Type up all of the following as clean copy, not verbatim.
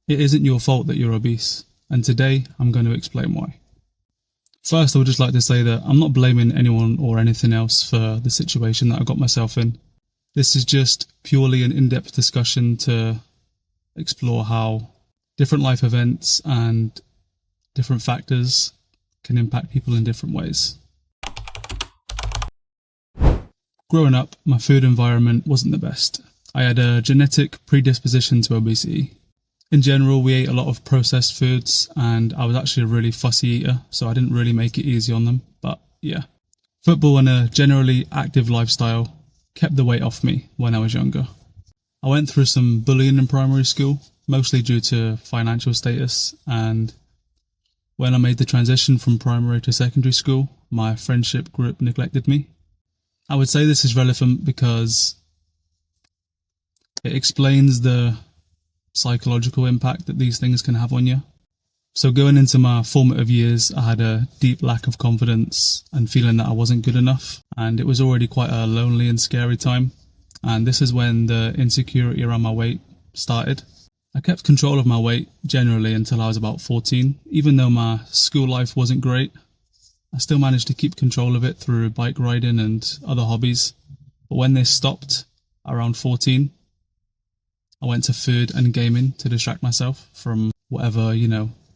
It isn't your fault that you're obese, and today I'm going to explain why. First, I would just like to say that I'm not blaming anyone or anything else for the situation that I got myself in. This is just purely an in-depth discussion to explore how different life events and different factors can impact people in different ways. Growing up, my food environment wasn't the best. I had a genetic predisposition to obesity. In general, we ate a lot of processed foods, and I was actually a really fussy eater, so I didn't really make it easy on them, but yeah. Football and a generally active lifestyle kept the weight off me when I was younger. I went through some bullying in primary school, mostly due to financial status, and when I made the transition from primary to secondary school, my friendship group neglected me. I would say this is relevant because it explains the psychological impact that these things can have on you. So going into my formative years, I had a deep lack of confidence and feeling that I wasn't good enough, and it was already quite a lonely and scary time, and this is when the insecurity around my weight started. I kept control of my weight generally until I was about 14. Even though my school life wasn't great, I still managed to keep control of it through bike riding and other hobbies. But when this stopped around 14, I went to food and gaming to distract myself from whatever,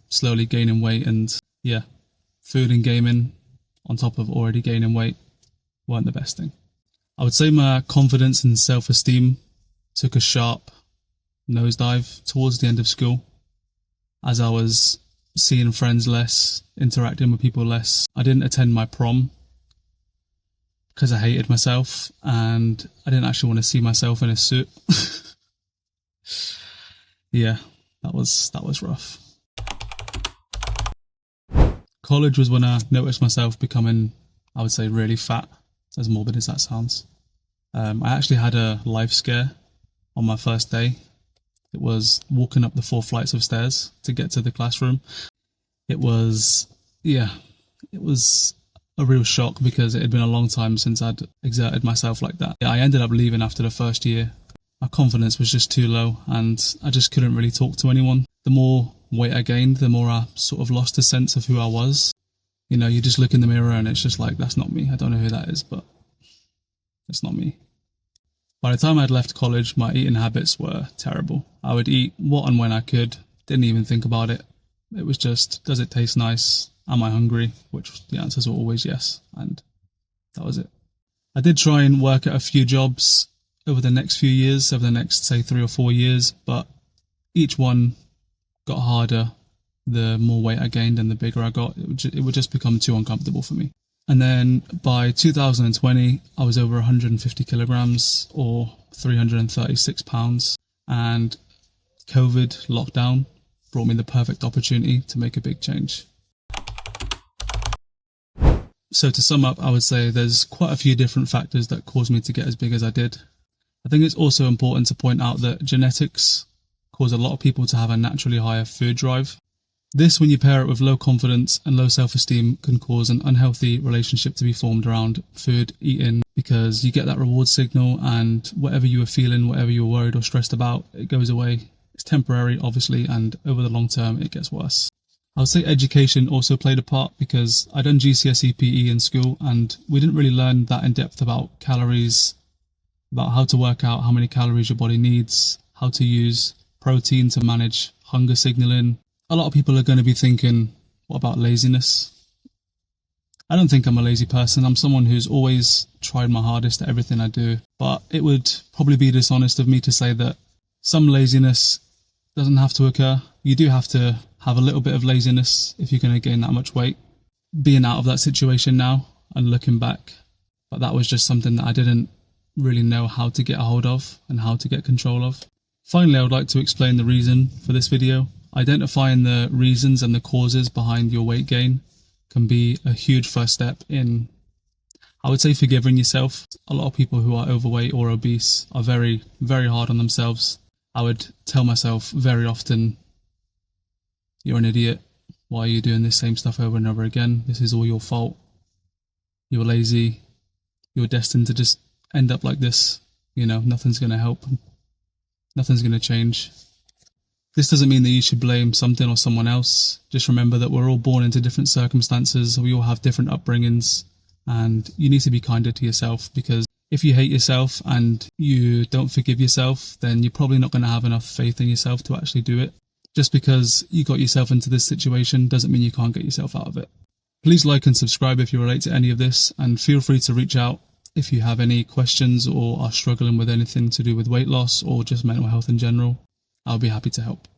slowly gaining weight. And yeah, food and gaming on top of already gaining weight weren't the best thing. I would say my confidence and self-esteem took a sharp nosedive towards the end of school, as I was seeing friends less, interacting with people less. I didn't attend my prom because I hated myself, and I didn't actually want to see myself in a suit. Yeah, that was rough. College was when I noticed myself becoming, I would say, really fat, as morbid as that sounds. I actually had a life scare on my first day. It was walking up the 4 flights of stairs to get to the classroom. It was a real shock because it had been a long time since I'd exerted myself like that. I ended up leaving after the first year. My confidence was just too low, and I just couldn't really talk to anyone. The more weight I gained, the more I sort of lost a sense of who I was. You just look in the mirror and it's just like, that's not me. I don't know who that is, but it's not me. By the time I'd left college, my eating habits were terrible. I would eat what and when I could, didn't even think about it. It was just, does it taste nice? Am I hungry? Which the answers were always yes, and that was it. I did try and work at a few jobs over the next few years, over the next, say, 3 or 4 years, but each one got harder the more weight I gained and the bigger I got. It would just become too uncomfortable for me. And then by 2020, I was over 150 kilograms or 336 pounds, and COVID lockdown brought me the perfect opportunity to make a big change. So to sum up, I would say there's quite a few different factors that caused me to get as big as I did. I think it's also important to point out that genetics cause a lot of people to have a naturally higher food drive. This, when you pair it with low confidence and low self-esteem, can cause an unhealthy relationship to be formed around food eating, because you get that reward signal, and whatever you were feeling, whatever you were worried or stressed about, it goes away. It's temporary, obviously, and over the long term, it gets worse. I would say education also played a part, because I'd done GCSE PE in school, and we didn't really learn that in depth about calories, about how to work out how many calories your body needs, how to use protein to manage hunger signaling. A lot of people are going to be thinking, what about laziness? I don't think I'm a lazy person. I'm someone who's always tried my hardest at everything I do, but it would probably be dishonest of me to say that some laziness doesn't have to occur. You do have to have a little bit of laziness if you're going to gain that much weight. Being out of that situation now and looking back, but that was just something that I didn't really know how to get a hold of and how to get control of. Finally, I would like to explain the reason for this video. Identifying the reasons and the causes behind your weight gain can be a huge first step in, I would say, forgiving yourself. A lot of people who are overweight or obese are very, very hard on themselves. I would tell myself very often, you're an idiot. Why are you doing this same stuff over and over again? This is all your fault. You're lazy. You're destined to just end up like this. Nothing's going to help. Nothing's going to change. This doesn't mean that you should blame something or someone else. Just remember that we're all born into different circumstances, we all have different upbringings, and you need to be kinder to yourself, because if you hate yourself and you don't forgive yourself, then you're probably not going to have enough faith in yourself to actually do it. Just because you got yourself into this situation doesn't mean you can't get yourself out of it. Please like and subscribe if you relate to any of this, and feel free to reach out if you have any questions or are struggling with anything to do with weight loss or just mental health in general. I'll be happy to help.